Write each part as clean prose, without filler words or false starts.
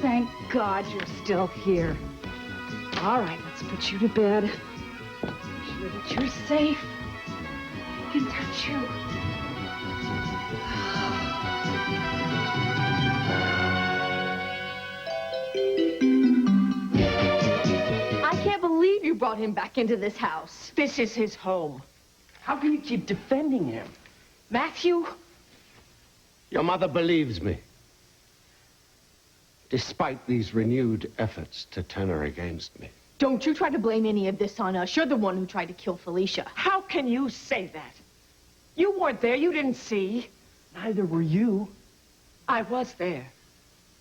Thank God you're still here. All right, let's put you to bed. Make sure that you're safe. I can touch you. I can't believe you brought him back into this house. This is his home. How can you keep defending him? Matthew? Your mother believes me. Despite these renewed efforts to turn her against me. Don't you try to blame any of this on us. You're the one who tried to kill Felicia. How can you say that? You weren't there. You didn't see. Neither were you. I was there.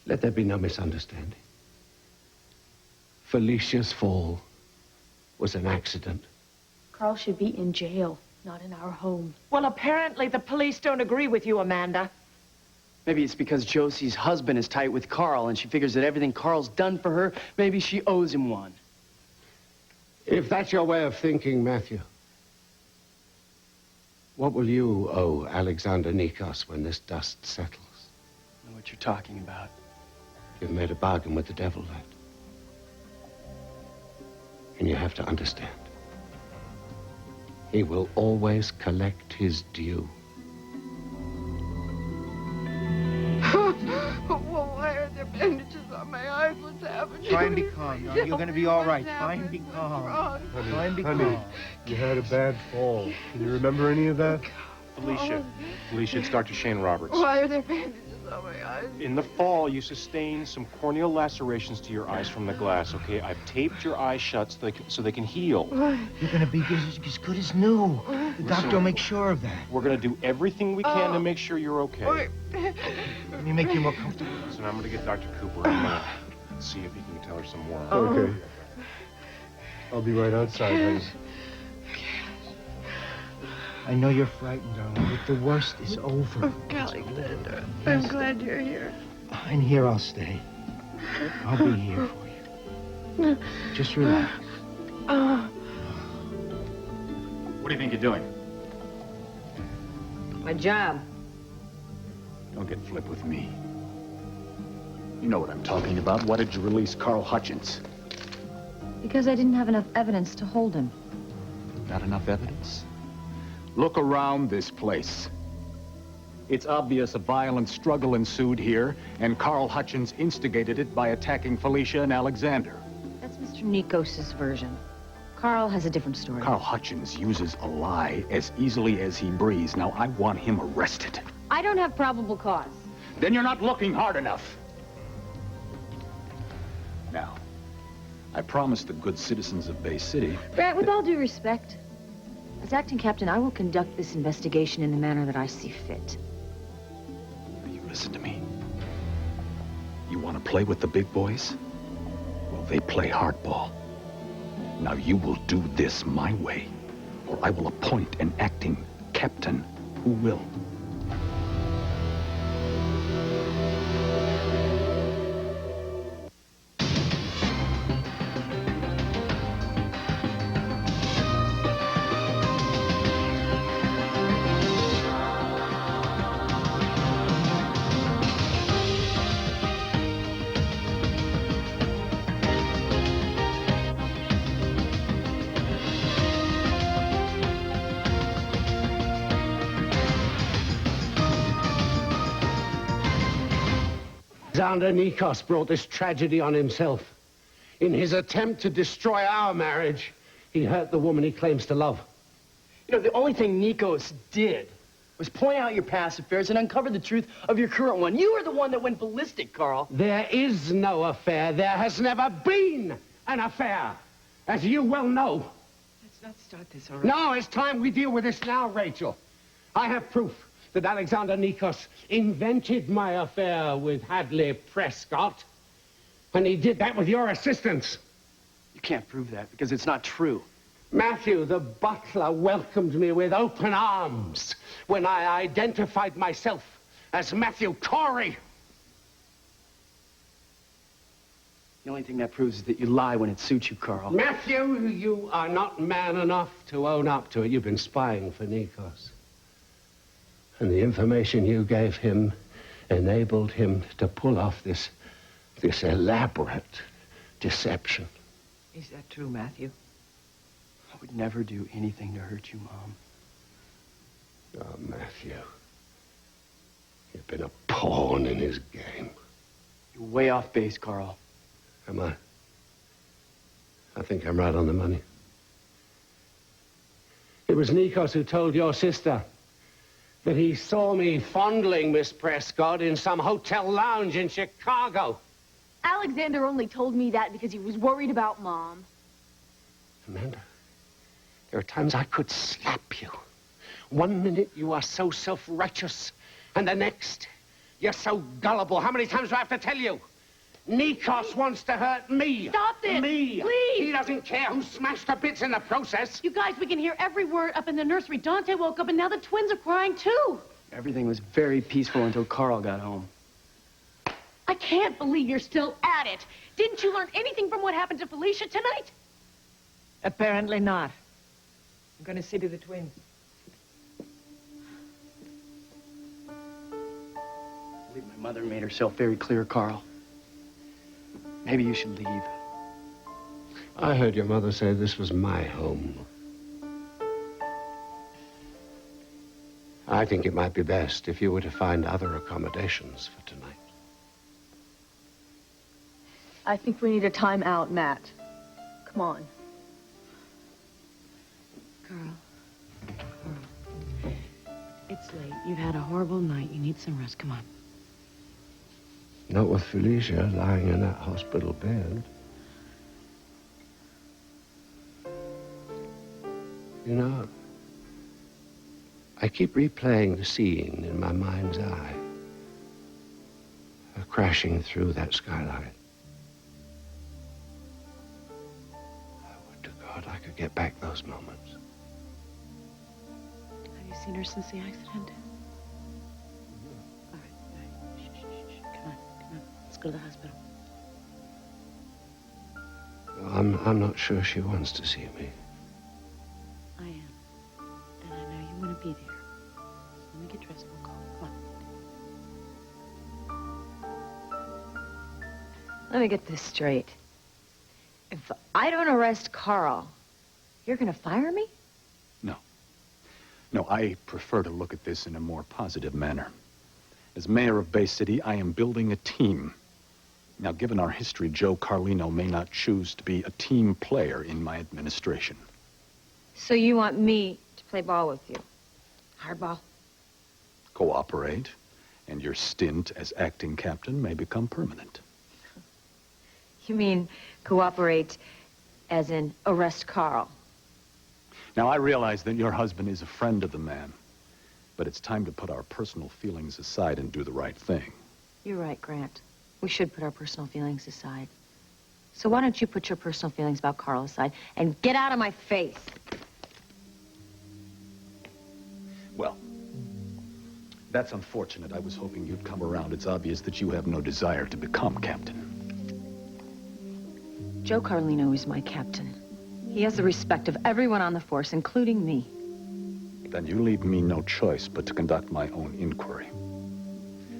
Let there be no misunderstanding. Felicia's fall was an accident. Carl should be in jail, not in our home. Well, apparently the police don't agree with you, Amanda. Maybe it's because Josie's husband is tight with Carl, and she figures that everything Carl's done for her, maybe she owes him one. If that's your way of thinking, Matthew, what will you owe Alexander Nikos when this dust settles? I know what you're talking about. You've made a bargain with the devil, lad. And you have to understand. He will always collect his due. Well, why are there bandages on my eyes? What's happening? Try and be calm. No, you're going to be all right. Try and be calm. Try and be calm. You had a bad fall. Can you remember any of that? Felicia, it's Dr. Shane Roberts. Why are there bandages on my eyes? In the fall, you sustained some corneal lacerations to your eyes from the glass, okay? I've taped your eyes shut so they can heal. You're going to be as good as new. The doctor will make sure of that. We're going to do everything we can to make sure you're okay. Let me make you more comfortable. So now I'm going to get Dr. Cooper. I'm going to see if he can tell her some more. Okay. I'll be right outside, honey. I know you're frightened, darling, but the worst is over. Alexander, I'm glad you're here. And here I'll stay. I'll be here for you. Just relax. What do you think you're doing? My job. Don't get flip with me. You know what I'm talking about. Why did you release Carl Hutchins? Because I didn't have enough evidence to hold him. Not enough evidence? Look around this place. It's obvious a violent struggle ensued here, and Carl Hutchins instigated it by attacking Felicia and Alexander. That's Mr. Nikos' version. Carl has a different story. Carl Hutchins uses a lie as easily as he breathes. Now, I want him arrested. I don't have probable cause. Then you're not looking hard enough. Now, I promised the good citizens of Bay City... Grant, with all due respect, as acting captain, I will conduct this investigation in the manner that I see fit. You listen to me. You want to play with the big boys? Well, they play hardball. Now you will do this my way, or I will appoint an acting captain who will. Alexander Nikos brought this tragedy on himself. In his attempt to destroy our marriage, he hurt the woman he claims to love. You know, the only thing Nikos did was point out your past affairs and uncover the truth of your current one. You were the one that went ballistic, Carl. There is no affair. There has never been an affair, as you well know. Let's not start this already. No, it's time we deal with this now, Rachel. I have proof that Alexander Nikos invented my affair with Hadley Prescott, and he did that with your assistance. You can't prove that because it's not true. Matthew, the butler, welcomed me with open arms when I identified myself as Matthew Corey. The only thing that proves is that you lie when it suits you, Carl. Matthew, you are not man enough to own up to it. You've been spying for Nikos. And the information you gave him enabled him to pull off this elaborate deception. Is that true, Matthew? I would never do anything to hurt you, Mom. Oh, Matthew. You've been a pawn in his game. You're way off base, Carl. Am I? I think I'm right on the money. It was Nikos who told your sister that he saw me fondling Miss Prescott in some hotel lounge in Chicago. Alexander only told me that because he was worried about Mom. Amanda, there are times I could slap you. 1 minute you are so self-righteous, and the next you're so gullible. How many times do I have to tell you? Nikos wants to hurt me. Stop this! Me! Please! He doesn't care who's smashed to bits in the process. You guys, we can hear every word up in the nursery. Dante woke up and now the twins are crying too. Everything was very peaceful until Carl got home. I can't believe you're still at it. Didn't you learn anything from what happened to Felicia tonight? Apparently not. I'm going to see to the twins. I believe my mother made herself very clear, Carl. Maybe you should leave. I heard your mother say this was my home. I think it might be best if you were to find other accommodations for tonight. I think we need a time out, Matt. Come on. Carl. It's late. You've had a horrible night. You need some rest. Come on. Not with Felicia lying in that hospital bed. You know, I keep replaying the scene in my mind's eye. Her crashing through that skylight. I would to God I could get back those moments. Have you seen her since the accident? All right. Shh, shh, shh. Come on. Let's go to the hospital. I'm not sure she wants to see me. I am. And I know you want to be there. Let me get dressed. We'll go. Come on. Let me get this straight. If I don't arrest Carl, you're going to fire me? No, I prefer to look at this in a more positive manner. As mayor of Bay City, I am building a team. Now, given our history, Joe Carlino may not choose to be a team player in my administration. So you want me to play ball with you? Hardball? Cooperate, and your stint as acting captain may become permanent. You mean cooperate as in arrest Carl? Now, I realize that your husband is a friend of the man, but it's time to put our personal feelings aside and do the right thing. You're right, Grant. We should put our personal feelings aside. So why don't you put your personal feelings about Carl aside and get out of my face? Well, that's unfortunate. I was hoping you'd come around. It's obvious that you have no desire to become captain. Joe Carlino is my captain. He has the respect of everyone on the force, including me. Then you leave me no choice but to conduct my own inquiry.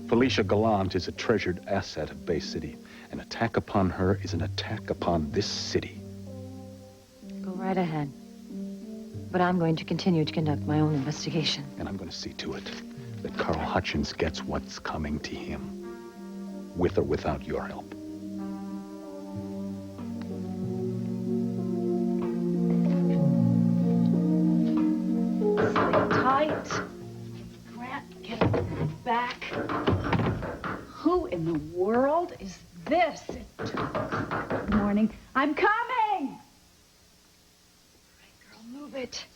Felicia Gallant is a treasured asset of Bay City. An attack upon her is an attack upon this city. Go right ahead. But I'm going to continue to conduct my own investigation. And I'm going to see to it that Carl Hutchins gets what's coming to him, with or without your help. Tight. Grant, get back. Who in the world is this? Good morning. I'm coming! All right, girl, move it.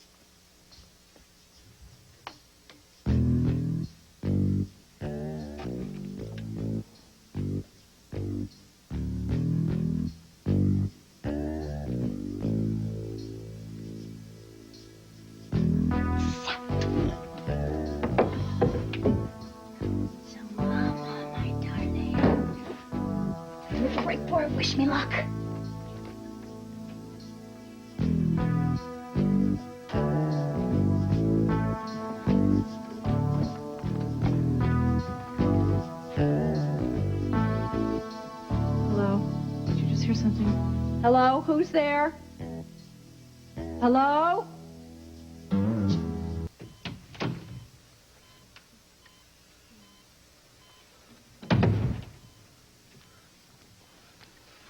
Wish me luck. Hello? Did you just hear something? Hello? Who's there? Hello?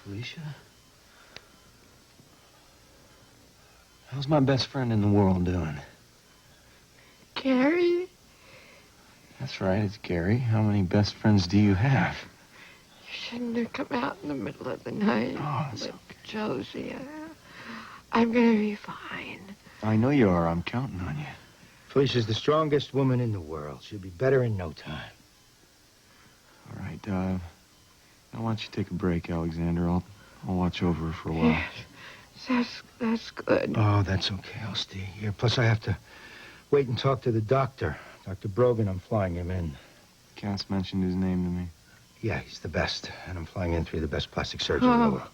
Felicia? How's my best friend in the world doing? Gary? That's right, it's Gary. How many best friends do you have? You shouldn't have come out in the middle of the night it's with Josie. I'm gonna be fine. I know you are. I'm counting on you. Felicia's the strongest woman in the world. She'll be better in no time. All right, now why don't you take a break, Alexander? I'll watch over her for a while. Yes, that's good. Oh, that's okay. I'll stay here. Plus, I have to wait and talk to the doctor. Dr. Brogan, I'm flying him in. Cass mentioned his name to me. Yeah, he's the best. And I'm flying in 3 of the best plastic surgeons in the world.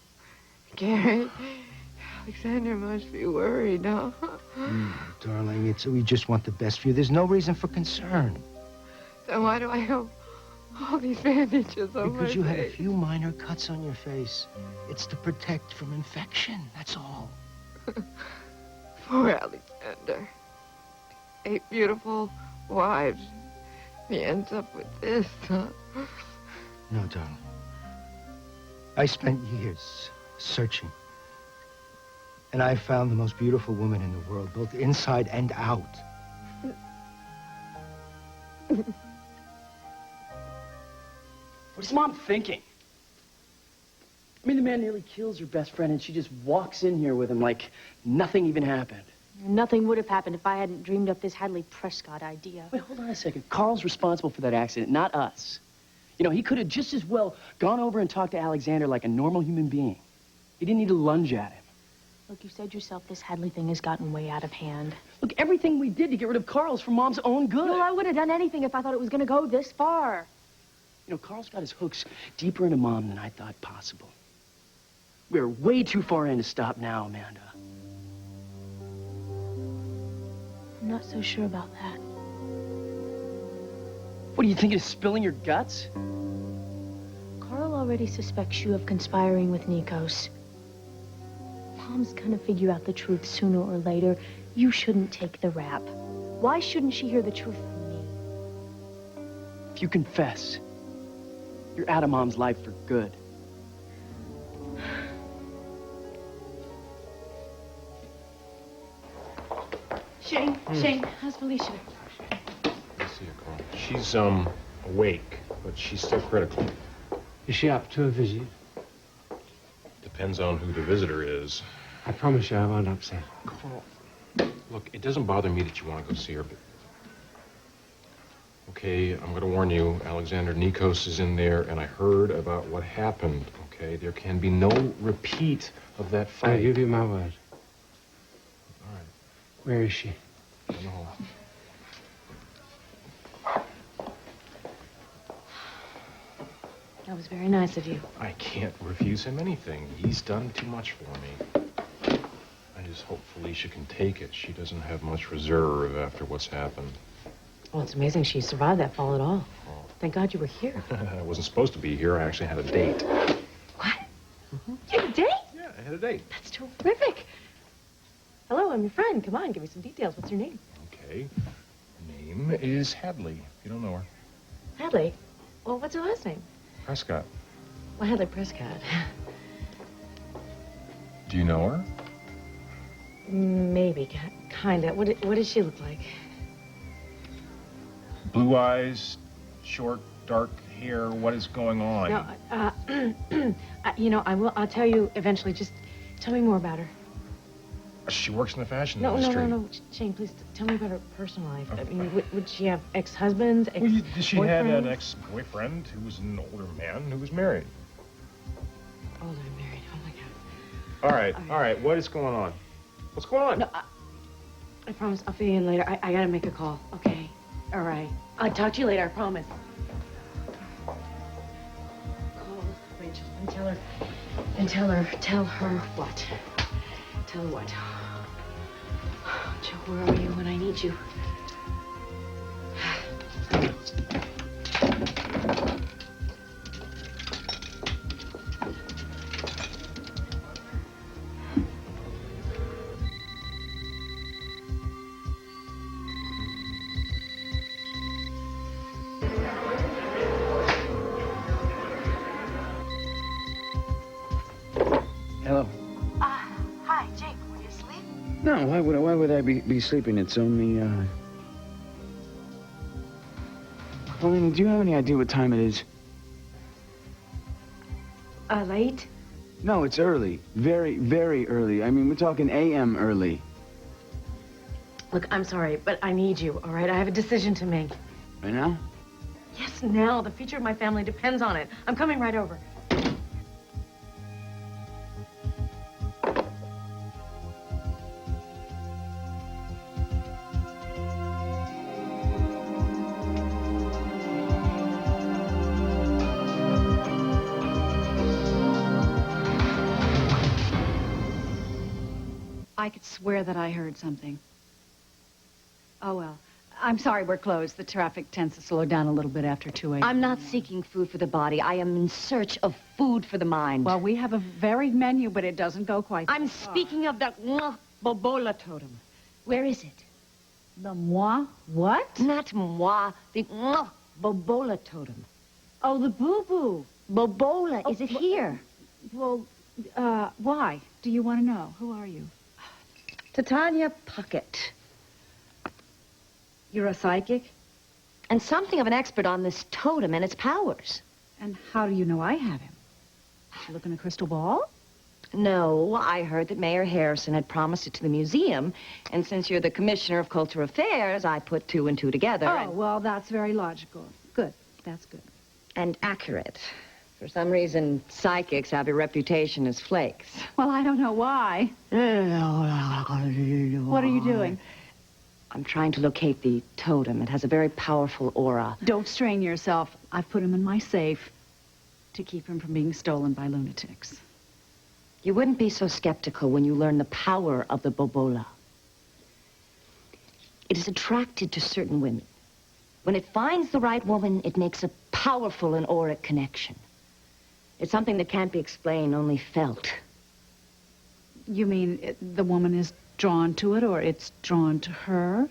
Gary, Alexander must be worried, huh? Darling, we just want the best for you. There's no reason for concern. Then why do I have all these bandages on my Because you had a face? few minor cuts on your face. It's to protect from infection, that's all. Poor Alexander. 8 beautiful wives. He ends up with this, huh? No, darling. I spent years searching. And I found the most beautiful woman in the world, both inside and out. What is Mom thinking? I mean, the man nearly kills her best friend, and she just walks in here with him like nothing even happened. Nothing would have happened if I hadn't dreamed up this Hadley Prescott idea. Wait, hold on a second. Carl's responsible for that accident, not us. You know, he could have just as well gone over and talked to Alexander like a normal human being. He didn't need to lunge at him. Look, you said yourself this Hadley thing has gotten way out of hand. Look, everything we did to get rid of Carl is for Mom's own good. Well, I wouldn't have done anything if I thought it was going to go this far. You know, Carl's got his hooks deeper into Mom than I thought possible. We're way too far in to stop now, Amanda. I'm not so sure about that. What, are you thinking of spilling your guts? Carl already suspects you of conspiring with Nikos. Mom's gonna figure out the truth sooner or later. You shouldn't take the rap. Why shouldn't she hear the truth from me? If you confess, you're out of Mom's life for good. Shane, how's Felicia? Let's see her, Carl. She's, awake, but she's still critical. Is she up to a visit? Depends on who the visitor is. I promise you I won't upset. Carl, look, it doesn't bother me that you want to go see her, but... Okay, I'm going to warn you, Alexander Nikos is in there, and I heard about what happened, okay? There can be no repeat of that fight. I give you my word. All right. Where is she? In the hall. That was very nice of you. I can't refuse him anything. He's done too much for me. I just hope Felicia can take it. She doesn't have much reserve after what's happened. Well, it's amazing she survived that fall at all. Oh. Thank God you were here. I wasn't supposed to be here. I actually had a date. What? You had a date? Yeah, I had a date. That's terrific. Hello, I'm your friend. Come on, give me some details. What's your name? Okay. Her name is Hadley, if you don't know her. Hadley. Well, what's her last name? Prescott. Well, Hadley Prescott. Do you know her? Maybe, kind of. What does she look like? Blue eyes, short, dark hair. What is going on? No, you know, I'll tell you eventually. Just tell me more about her. She works in the fashion No, industry. Shane, please tell me about her personal life. I mean, would she have ex-husbands, She had an ex-boyfriends? ex-boyfriend who was an older man who was married. Older and married. Oh my God. All right. What is going on? What's going on? No, I promise I'll fill you in later. I gotta make a call. Okay. All right. I'll talk to you later. I promise. Call Rachel and tell her And tell her what? Tell her what? Joe, where are you when I need you? Hello. Hi, Jake. Were you asleep? No, why would I be sleeping? It's only, Paulina, do you have any idea what time it is? Late? No, it's early. Very, very early. I mean, we're talking AM early. Look, I'm sorry, but I need you, all right? I have a decision to make. Right now? Yes, now. The future of my family depends on it. I'm coming right over. I could swear that I heard something. Oh, well. I'm sorry we're closed. The traffic tends to slow down a little bit after 2 a.m. I'm not seeking food for the body. I am in search of food for the mind. Well, we have a varied menu, but it doesn't go quite I'm that far. speaking of the Bobola totem. Where is it? The moi? What? Not moi, the Bobola totem. Oh, the boo-boo. Bobola, is it here? Well, why? Do you want to know? Who are you? Titania Puckett. You're a psychic? And something of an expert on this totem and its powers. And how do you know I have him? Did you look in a crystal ball? No, I heard that Mayor Harrison had promised it to the museum, and since you're the Commissioner of Cultural Affairs, I put 2 and 2 together. Oh, well, that's very logical. Good. That's good. And accurate. For some reason, psychics have a reputation as flakes. Well, I don't know why. What are you doing? I'm trying to locate the totem. It has a very powerful aura. Don't strain yourself. I've put him in my safe to keep him from being stolen by lunatics. You wouldn't be so skeptical when you learn the power of the Bobola. It is attracted to certain women. When it finds the right woman, it makes a powerful and auric connection. It's something that can't be explained, only felt. You mean the woman is drawn to it, or it's drawn to her?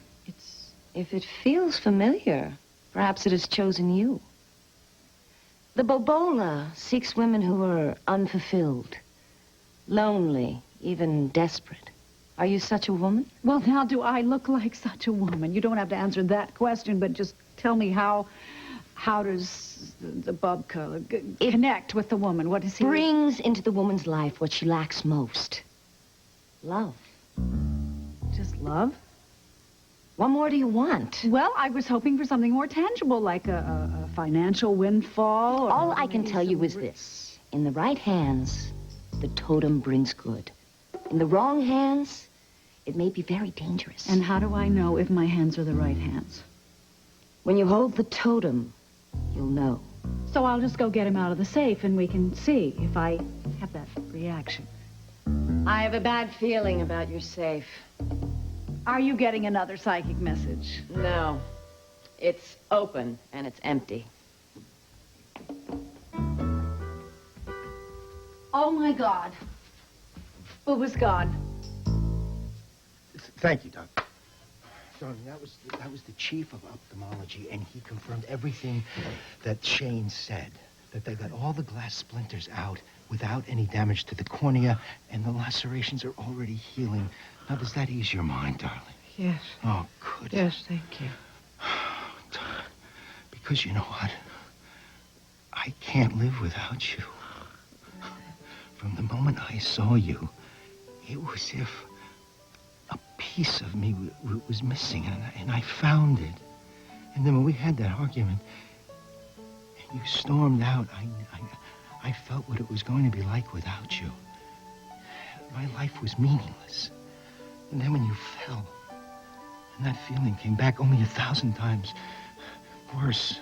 If it feels familiar, perhaps it has chosen you. The Bobola seeks women who are unfulfilled, lonely, even desperate. Are you such a woman? Well, now, do I look like such a woman? You don't have to answer that question, but just tell me how does the Bubka connect with the woman? What does he... Brings into the woman's life what she lacks most. Love. Just love? What more do you want? Well, I was hoping for something more tangible, like a financial windfall. Or all I can tell you is this. In the right hands, the totem brings good. In the wrong hands, it may be very dangerous. And how do I know if my hands are the right hands? When you hold the totem, you'll know. So I'll just go get him out of the safe and we can see if I have that reaction. I have a bad feeling about your safe. Are you getting another psychic message? No. It's open and it's empty. Oh, my God. Who was God? Thank you, Doctor. Darling, that was the chief of ophthalmology, and he confirmed everything that Shane said. That they got all the glass splinters out without any damage to the cornea, and the lacerations are already healing. Now, does that ease your mind, darling? Yes. Oh, good. Yes, thank you. Because you know what? I can't live without you. From the moment I saw you, it was as if a piece of me was missing, and I found it. And then when we had that argument, and you stormed out, I felt what it was going to be like without you. My life was meaningless. And then when you fell, and that feeling came back only 1,000 times worse,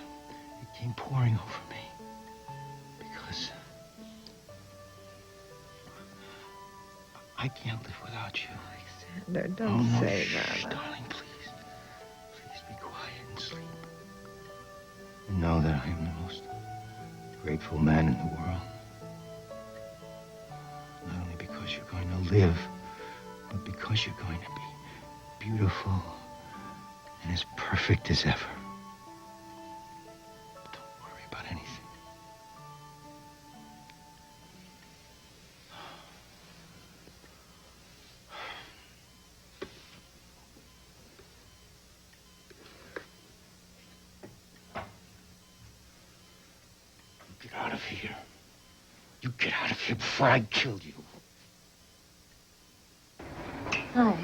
it came pouring over me. I can't live without you. Alexander, don't say shh, that. darling, please. Please be quiet and sleep. And know that I am the most grateful man in the world. Not only because you're going to live, but because you're going to be beautiful and as perfect as ever. Don't worry about anything. Get out of here. You get out of here before I kill you. Hi.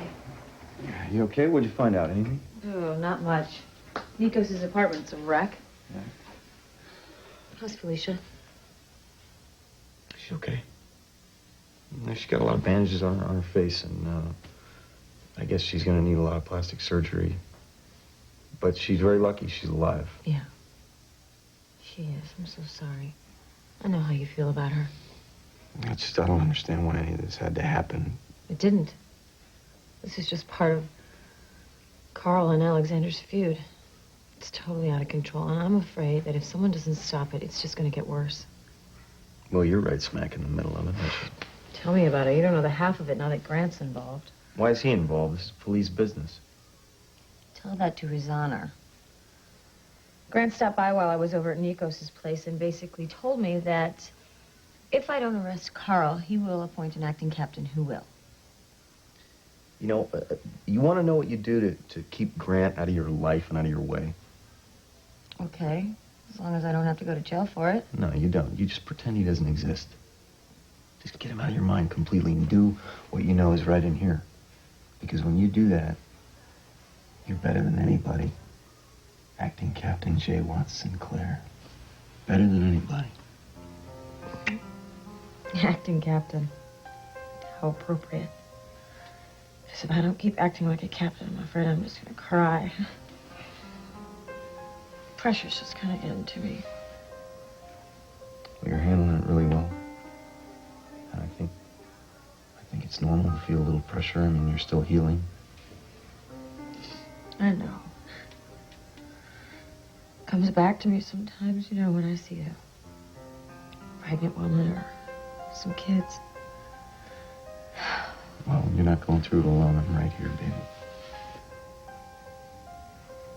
Yeah, you okay? What'd you find out? Anything? Oh, not much. Nikos' apartment's a wreck. Yeah. How's Felicia? She's okay. She's got a lot of bandages on her face, and I guess she's going to need a lot of plastic surgery. But she's very lucky she's alive. Yeah. She is. I'm so sorry. I know how you feel about her. I don't understand why any of this had to happen. It didn't. This is just part of Carl and Alexander's feud. It's totally out of control, and I'm afraid that if someone doesn't stop it, it's just going to get worse. Well, you're right smack in the middle of it. Tell me about it. You don't know the half of it now that Grant's involved. Why is he involved? This is police business. Tell that to his honor. Grant stopped by while I was over at Nikos' place and basically told me that if I don't arrest Carl, he will appoint an acting captain who will. You know, you want to know what you do to keep Grant out of your life and out of your way? Okay, as long as I don't have to go to jail for it. No, you don't. You just pretend he doesn't exist. Just get him out of your mind completely and do what you know is right in here. Because when you do that, you're better than anybody. Acting Captain J. Watts Sinclair. Better than anybody. Acting captain. How appropriate. Because if I don't keep acting like a captain, I'm afraid I'm just going to cry. Pressure's just kind of getting to me. Well, you're handling it really well. And I think it's normal to feel a little pressure. I mean, you're still healing. I know. Comes back to me sometimes, you know, when I see a pregnant woman or some kids. Well, you're not going through it alone. I'm right here, baby.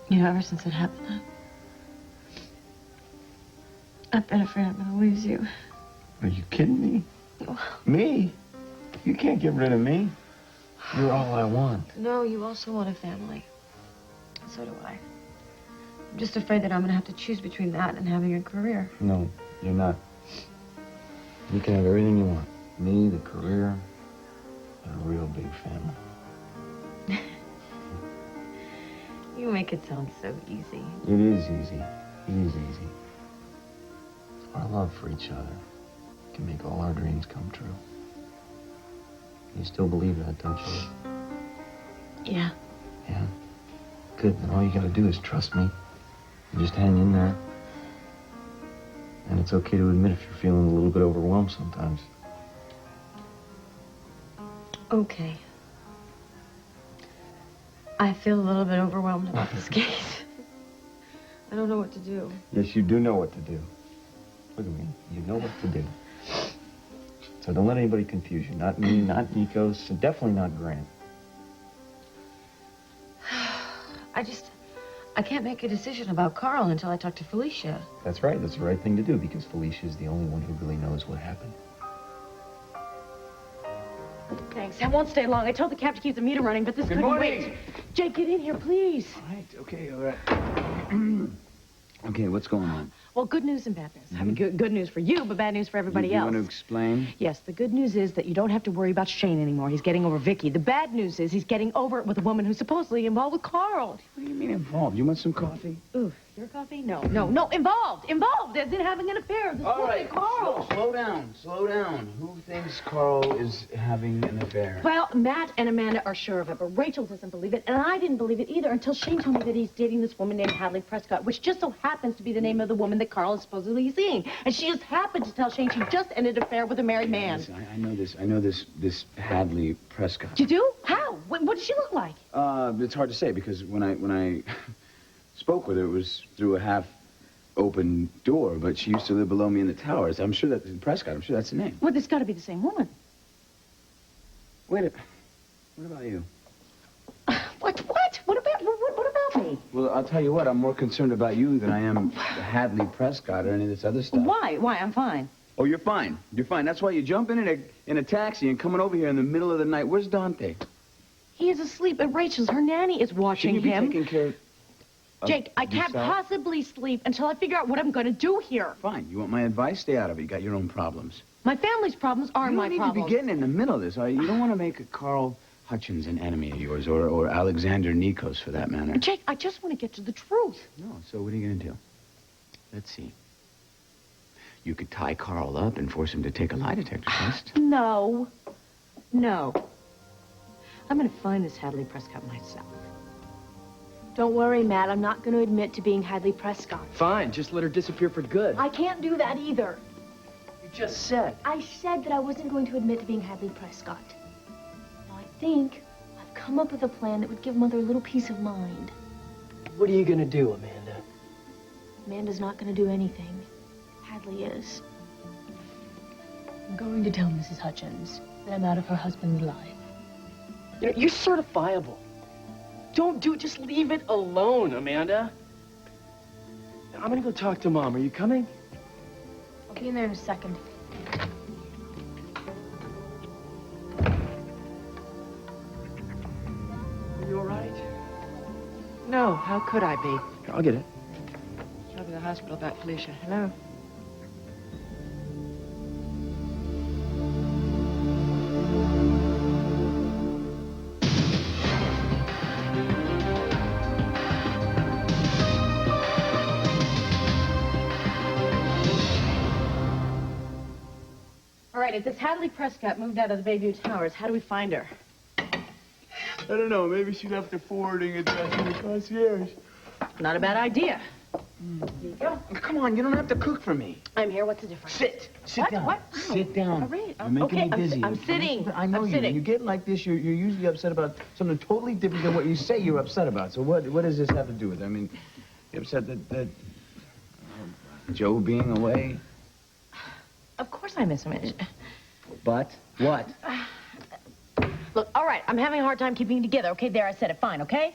You know, ever since it happened, I've been afraid I'm going to lose you. Are you kidding me? Me? You can't get rid of me. You're all I want. No, you also want a family. So do I. I'm just afraid that I'm going to have to choose between that and having a career. No, you're not. You can have everything you want. Me, the career, and a real big family. You make it sound so easy. It is easy. It is easy. Our love for each other can make all our dreams come true. You still believe that, don't you? Yeah. Yeah. Good. Then all you gotta do is trust me. And just hang in there. And it's okay to admit if you're feeling a little bit overwhelmed sometimes. Okay. I feel a little bit overwhelmed about this case. I don't know what to do. Yes, you do know what to do. Look at me. You know what to do. So don't let anybody confuse you. Not me, not Nikos, and definitely not Grant. I can't make a decision about Carl until I talk to Felicia. That's right. That's the right thing to do because Felicia is the only one who really knows what happened. Thanks. I won't stay long. I told the cab to keep the meter running, but this couldn't wait. Jake, get in here, please. All right, okay, all right. Okay, what's going on? Well, good news and bad news. I mean, good news for you, but bad news for everybody You else. want to explain? Yes, the good news is that you don't have to worry about Shane anymore. He's getting over Vicky. The bad news is he's getting over it with a woman who's supposedly involved with Carl. What do you mean involved? You want some coffee? Ooh, Your coffee? No. Involved, as in having an affair. This All woman, right, Carl. slow down. Who thinks Carl is having an affair? Well, Matt and Amanda are sure of it, but Rachel doesn't believe it, and I didn't believe it either until Shane told me that he's dating this woman named Hadley Prescott, which just so happens to be the name of the woman that Carl is supposedly seeing. And she just happened to tell Shane she just ended an affair with a married man. Listen, I know this Hadley Prescott. You do? How? What does she look like? It's hard to say because when I spoke with her, it was through a half-open door, but she used to live below me in the towers. I'm sure that's Prescott. I'm sure that's the name. Well, this got to be the same woman. Wait a... What about you? What? What about me? Well, I'll tell you what. I'm more concerned about you than I am Hadley Prescott or any of this other stuff. Why? I'm fine. Oh, you're fine. You're fine. That's why you jump in a taxi and coming over here in the middle of the night. Where's Dante? He is asleep at Rachel's. Her nanny is watching Shouldn't you be him. taking care of Jake, I can't yourself? possibly sleep until I figure out what I'm going to do here. Fine. You want my advice? Stay out of it. You got your own problems. My family's problems are my You don't need problems. to be getting in the middle of this. All right? You don't want to make a Carl Hutchins an enemy of yours, or Alexander Nikos, for that matter. Jake, I just want to get to the truth. No, so what are you going to do? Let's see. You could tie Carl up and force him to take a lie detector test. No. I'm going to find this Hadley Prescott myself. Don't worry, Matt. I'm not going to admit to being Hadley Prescott. Fine, just let her disappear for good. I can't do that either. You just said. I said that I wasn't going to admit to being Hadley Prescott. Now, I think I've come up with a plan that would give Mother a little peace of mind. What are you going to do, Amanda? Amanda's not going to do anything. Hadley is. I'm going to tell Mrs. Hutchins that I'm out of her husband's life. You know, you're certifiable. Don't do it. Just leave it alone, Amanda. I'm going to go talk to Mom. Are you coming? I'll be in there in a second. Are you all right? No, how could I be? Here, I'll get it. I'll be to the hospital about Felicia. Hello? All right, if this Hadley Prescott moved out of the Bayview Towers, how do we find her? I don't know. Maybe she left a forwarding address in the concierge. Not a bad idea. There you go. Come on, you don't have to cook for me. I'm here. What's the difference? Sit What? down. What? Sit down. All right. You're making Okay, me dizzy. I'm sitting. I know I'm you. sitting. When you get like this, you're usually upset about something totally different than what you say you're upset about. So what does this have to do with it? I mean, you're upset that Joe being away? Of course I miss him. But what? Look, all right, I'm having a hard time keeping it together. Okay, there, I said it. Fine, okay?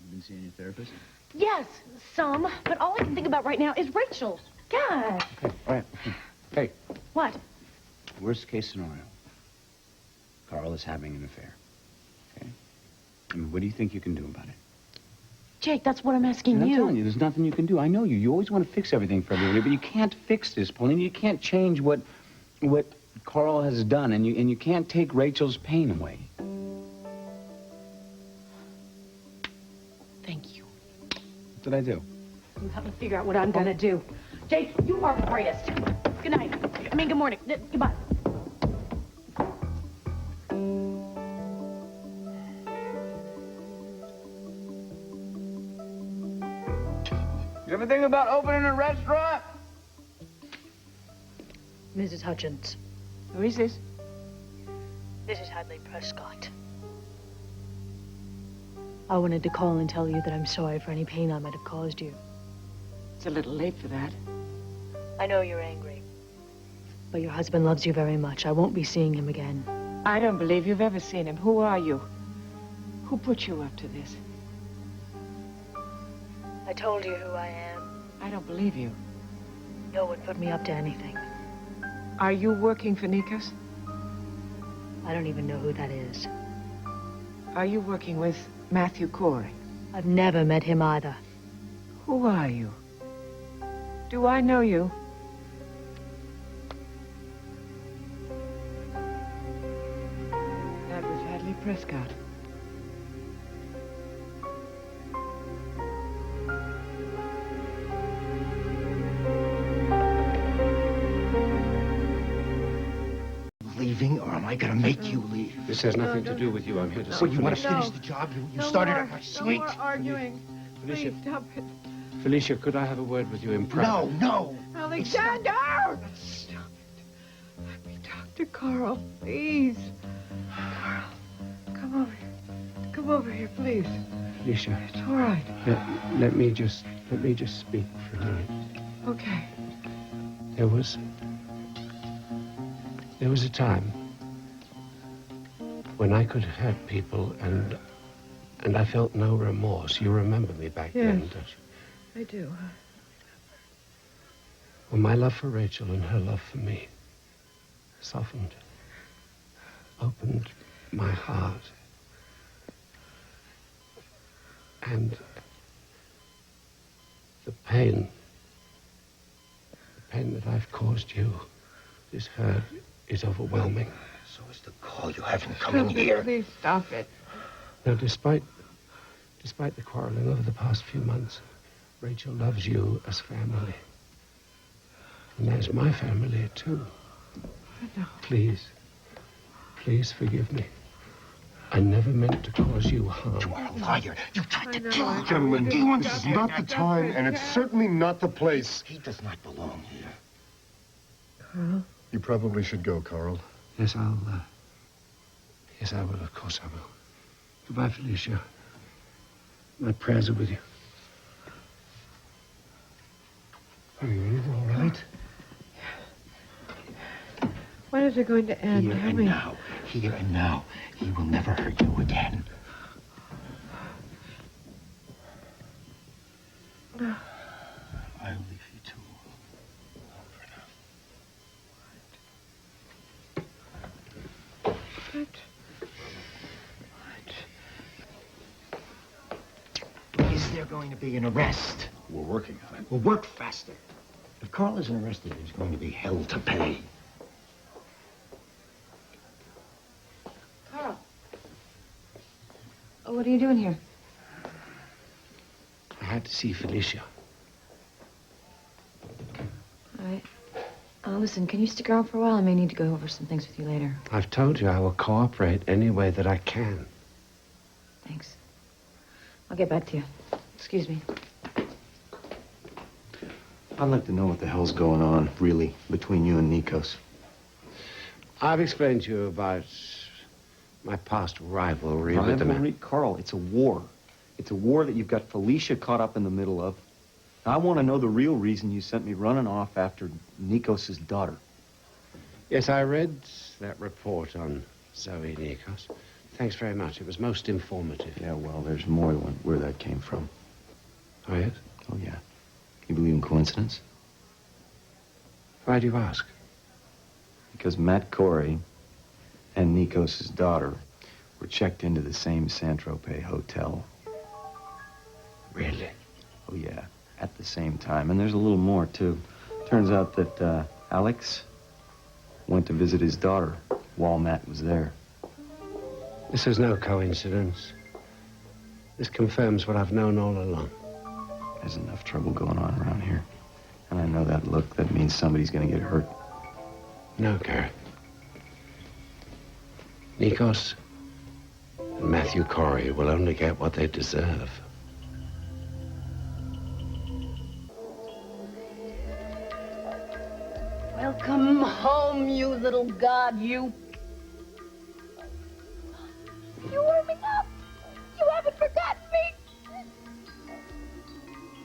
You been seeing your therapist? Yes, some, but all I can think about right now is Rachel. God. Okay, all right. Hey, What? worst case scenario. Carl is having an affair. Okay? I mean, what do you think you can do about it? Jake, that's what I'm asking I'm you. telling you, there's nothing you can do. I know you. You always want to fix everything for everybody, but you can't fix this, Pauline. You can't change what Carl has done, and you can't take Rachel's pain away. Thank you. What did I do? You help me figure out what I'm gonna do. Jake, you are the greatest. Good night. I mean, good morning. Goodbye. You ever think about opening a restaurant? Mrs. Hutchins. Who is this? This is Hadley Prescott. I wanted to call and tell you that I'm sorry for any pain I might have caused you. It's a little late for that. I know you're angry. But your husband loves you very much. I won't be seeing him again. I don't believe you've ever seen him. Who are you? Who put you up to this? I told you who I am. I don't believe you. No one put me up to anything. Are you working for Nikos? I don't even know who that is. Are you working with Matthew Corey? I've never met him either. Who are you? Do I know you? That was Hadley Prescott. am I gonna make you leave? This has nothing to do with you. I'm here to see Well, you want to Felicia. finish the job you started more, at my no suite? more arguing. Felicia. Please stop it. Felicia, could I have a word with you in private? No. Alexander! Stop it. Let me talk to Carl, please. Carl, come over here. Come over here, please. Felicia. It's all right. Let me just speak for a minute. Okay. There was a time when I could hurt people and I felt no remorse. You remember me back then, Yes. don't you? I do. Well, my love for Rachel and her love for me softened, opened my heart. And the pain that I've caused you, this hurt, is overwhelming. So is the call you have him coming here. Please stop it. Now, despite the quarreling over the past few months, Rachel loves you as family. And there's my family, too. I know. Please forgive me. I never meant to cause you harm. You are a liar. You tried to kill her. Gentlemen, Do you this is understand not that? the time, and it's certainly not the place. He does not belong here. Carl? You probably should go, Carl. Yes, yes, I will. Of course I will. Goodbye, Felicia. My prayers are with you. Are you all right? When is it going to end? Here Tell and me. now. Here and now. He will never hurt you again. I'll leave you two alone for now. Is there going to be an arrest? We're working on it. Well, work faster. If Carl isn't arrested, there's going to be hell to pay. Carl. Oh, what are you doing here? I had to see Felicia. All right. Listen, can you stick around for a while? I may need to go over some things with you later. I've told you I will cooperate any way that I can. Thanks. I'll get back to you. Excuse me. I'd like to know what the hell's going on, really, between you and Nikos. I've explained to you about my past rivalry with the man. Carl, it's a war. It's a war that you've got Felicia caught up in the middle of. I want to know the real reason you sent me running off after Nikos' daughter. Yes, I read that report on Zoe Nikos. Thanks very much. It was most informative. Yeah, well, there's more to where that came from. Oh, yes? Oh, yeah. You believe in coincidence? Why do you ask? Because Matt Corey and Nikos' daughter were checked into the same Saint-Tropez hotel. Really? Oh, yeah. At the same time. And there's a little more, too. Turns out that Alex went to visit his daughter while Matt was there. This is no coincidence. This confirms what I've known all along. There's enough trouble going on around here. And I know that look. That means somebody's going to get hurt. No, Gareth. Nikos and Matthew Corey will only get what they deserve. Welcome home, you little god, you. You warming up. You haven't forgotten me.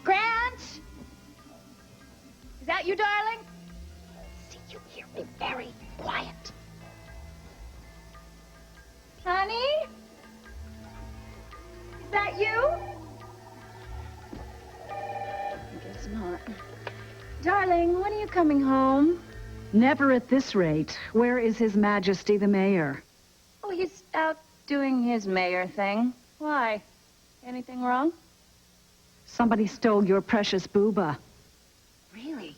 Grant? Is that you, darling? See, you hear me very quiet. Honey? Is that you? I guess not. Darling, when are you coming home? Never at this rate. Where is His Majesty the Mayor? Oh, he's out doing his mayor thing. Why? Anything wrong? Somebody stole your precious booba. Really?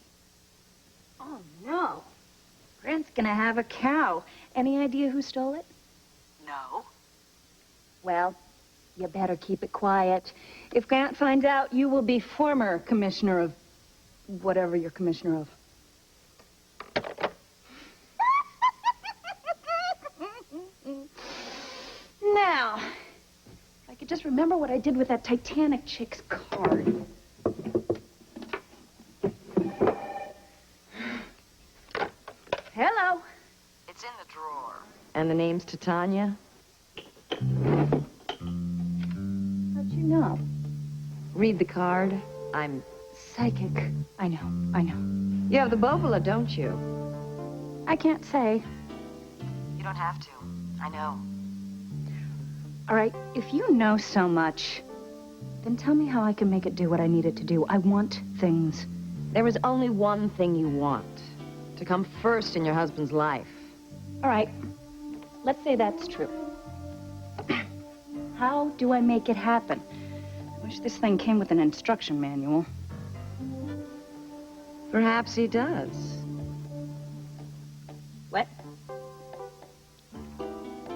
Oh, no. Grant's gonna have a cow. Any idea who stole it? No. Well, you better keep it quiet. If Grant finds out, you will be former commissioner of whatever you're commissioner of. Now, if I could just remember what I did with that Titanic chick's card. Hello. It's in the drawer. And the name's Titania? How'd you know? Read the card. I'm psychic. I know. You have the Bobola, don't you? I can't say. You don't have to. I know. All right, if you know so much, then tell me how I can make it do what I need it to do. I want things. There is only one thing you want. To come first in your husband's life. All right, let's say that's true. How do I make it happen? I wish this thing came with an instruction manual. Perhaps he does. What?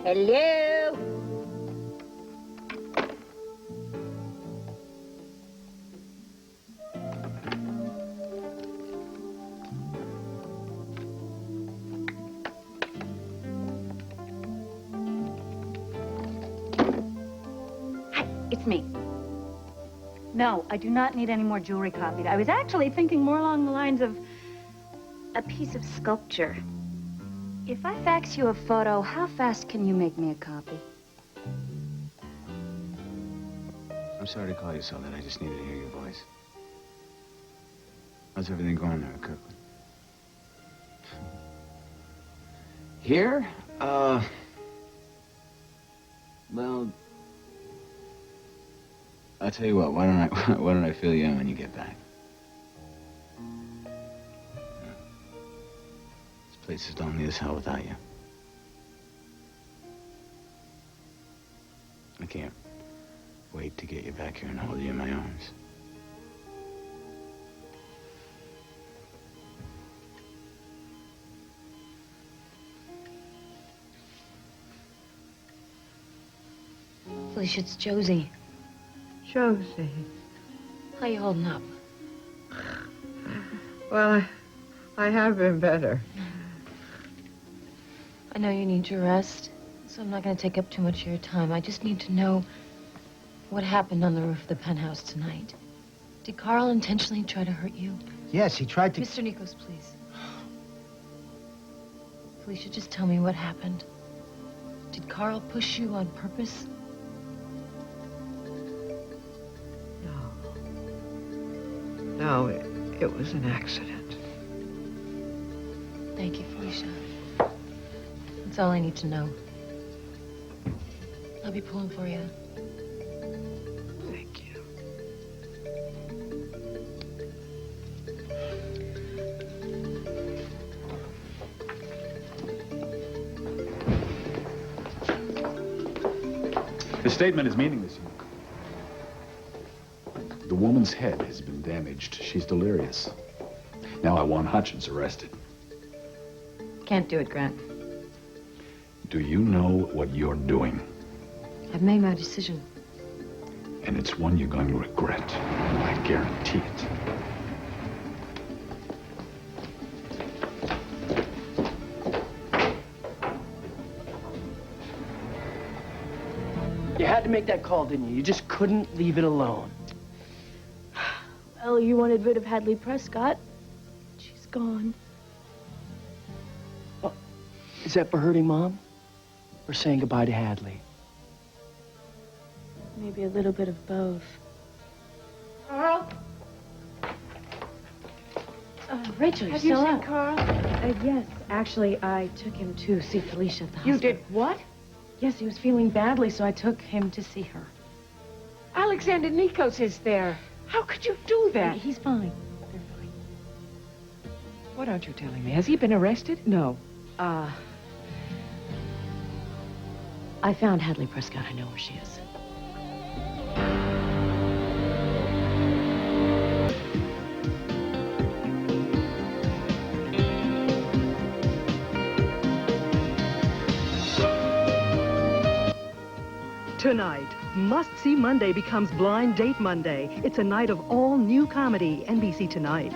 Hello? It's me. No, I do not need any more jewelry copied. I was actually thinking more along the lines of a piece of sculpture. If I fax you a photo, how fast can you make me a copy? I'm sorry to call you so late. I just needed to hear your voice. How's everything going there, Kirkland? Here? Well, I'll tell you what, why don't I fill you in when you get back? This place is lonely as hell without you. I can't wait to get you back here and hold you in my arms. Felicia, it's Josie. Josie. How you holding up? Well, I have been better. I know you need your rest, so I'm not going to take up too much of your time. I just need to know what happened on the roof of the penthouse tonight. Did Carl intentionally try to hurt you? Yes, he tried to... Mr. Nikos, please. Felicia, just tell me what happened. Did Carl push you on purpose? No, it was an accident. Thank you, Felicia. That's all I need to know. I'll be pulling for you. Thank you. The statement is meaningless. The woman's head has been damaged. She's delirious. Now I want Hutchins arrested. Can't do it, Grant. Do you know what you're doing? I've made my decision. And it's one you're going to regret. I guarantee it. You had to make that call, didn't you? You just couldn't leave it alone. Well, you wanted rid of Hadley Prescott. She's gone. Well, is that for hurting Mom? Or saying goodbye to Hadley? Maybe a little bit of both. Carl? Rachel, Have you still seen up? Carl? Yes, actually, I took him to see Felicia at the You hospital. did what? Yes, he was feeling badly, so I took him to see her. Alexander Nikos is there. How could you do that? He's fine. They're fine. What aren't you telling me? Has he been arrested? No. I found Hadley Prescott. I know where she is. Tonight, Must See Monday becomes Blind Date Monday. It's a night of all new comedy, NBC Tonight.